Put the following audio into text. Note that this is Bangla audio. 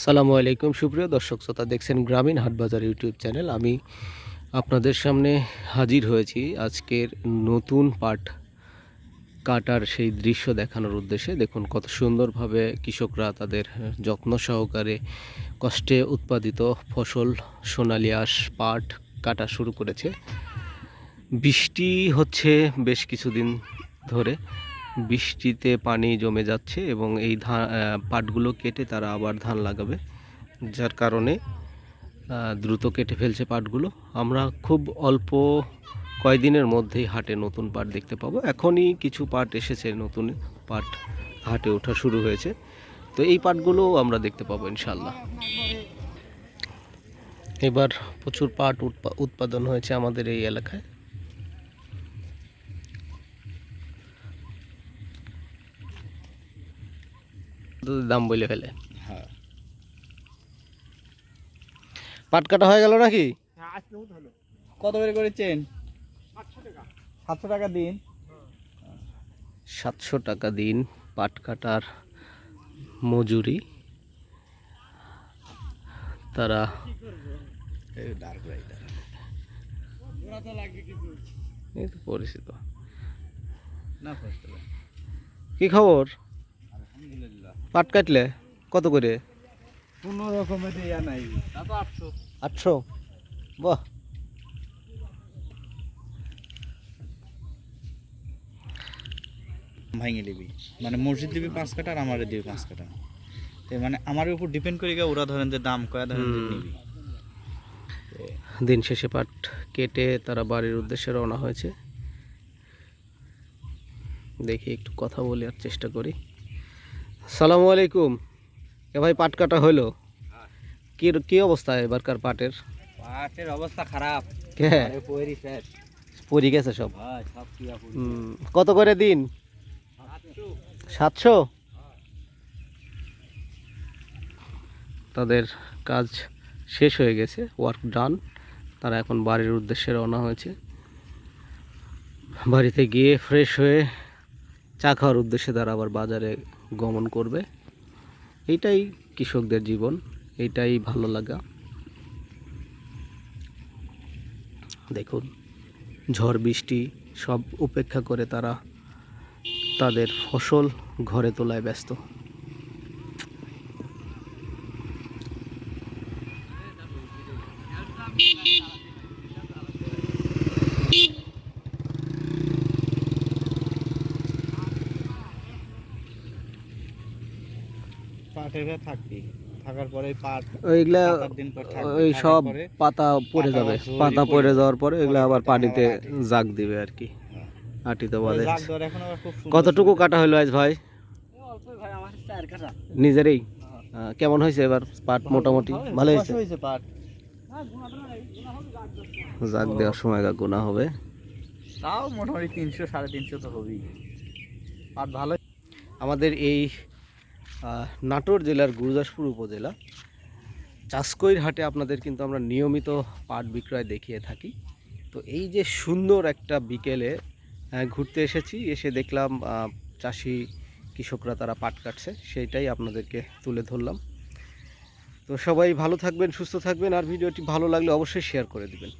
সালামু আলাইকুম সুপ্রিয় দর্শক শ্রোতা, দেখছেন গ্রামীণ হাটবাজার ইউটিউব চ্যানেল। আমি আপনাদের সামনে হাজির হয়েছি আজকের নতুন পাট কাটার সেই দৃশ্য দেখানোর উদ্দেশ্যে। দেখুন কত সুন্দরভাবে কৃষকরা তাদের যত্ন সহকারে কষ্টে উৎপাদিত ফসল সোনালী আঁশ পাট কাটা শুরু করেছে। বৃষ্টি হচ্ছে বেশ কিছুদিন ধরে, বৃষ্টিতে পানি জমে যাচ্ছে এবং এই পাটগুলো কেটে তারা আবার ধান লাগাবে, যার কারণে দ্রুত কেটে ফেলছে পাটগুলো। আমরা খুব অল্প কয়দিনের মধ্যেই হাটে নতুন পাট দেখতে পাবো। এখনই কিছু পাট এসেছে, নতুন পাট হাটে ওঠা শুরু হয়েছে। তো এই পাটগুলো আমরা দেখতে পাবো ইনশাল্লাহ। এবার প্রচুর পাট উৎপাদন হয়েছে আমাদের এই এলাকায়। দাম বলে ফেলে। হ্যাঁ, পাট কাটা হয়ে গেল নাকি? কত করে করেছেন? 700 টাকা দিন। 700 টাকা দিন পাট কাটার মজুরি। তারা এই তো পরিচিত। কি খবর? পাট কাটলে কত করে? কোনো রকমের ইয়া নাই। 800। বাহ, ভাঙে দিবি মানে মসজিদ দিবি 5 কাটা আর আমারে দিবি 5 কাটা। তাই মানে আমার উপর ডিপেন্ড করে ওরা ধরেন যে দাম কয়া ধরেন যে নিবি। দিন শেষে পাট কেটে তারা বাড়ির উদ্দেশ্যে রওনা হয়েছে। দেখি একটু কথা বলি আর চেষ্টা করি। সালামু আলাইকুম। এ ভাই, পাট কাটা হইলো? কি কি অবস্থা এবারকার পাটের? পাটের অবস্থা খারাপ। কে পয়রি শেষ, পড়ে গেছে সব? ভাই সব কিয়া পড়ি। কত করে দিন? 700। তাদের কাজ শেষ হয়ে গেছে, ওয়ার্ক ডান। তারা এখন বাড়ির উদ্দেশ্যে রওনা হয়েছে। বাড়িতে গিয়ে ফ্রেশ হয়ে চা খাওয়ার উদ্দেশ্যে তারা আবার বাজারে গমন করবে। এইটাই কৃষকদের জীবন, এইটাই ভালো লাগা। দেখুন, ঝড় বৃষ্টি সব উপেক্ষা করে তারা তাদের ফসল ঘরে তোলায় ব্যস্ত। পাটের ঘরে থাকবি, থাকার পরে পাট ওইগুলা 7 দিন পর থাকবি, ওই থাকার সব পরে পাতা পড়ে যাবে। পাতা পড়ে যাওয়ার পরে এগুলো আবার পানিতে জাগ দিবে আর কি, আটিতে বাঁধে। জাগ দেওয়ার এখন আবার খুব সুন্দর কতটুকু কাটা হলো আজ ভাই? অল্পই ভাই, আমার 4 কাটা নিজেরই? কেমন হয়েছে এবার পাট? মোটামুটি ভালো হয়েছে। হয়েছে পাট। জাগ দেওয়ার সময় গুণা হবে। তাও মোটামুটি 300 350 তো হবেই। পাট ভালো। আমাদের এই নাটোর জেলার গুরুদাসপুর উপজেলা চাষকৈর হাটে আপনাদের কিন্তু আমরা নিয়মিত পাট বিক্রয় দেখিয়ে থাকি। তো এই যে সুন্দর একটা বিকেলে ঘুরতে এসেছি, এসে দেখলাম চাষি কৃষকরা তারা পাট কাটছে, সেইটাই আপনাদেরকে তুলে ধরলাম। তো সবাই ভালো থাকবেন, সুস্থ থাকবেন, আর ভিডিওটি ভালো লাগলে অবশ্যই শেয়ার করে দিবেন।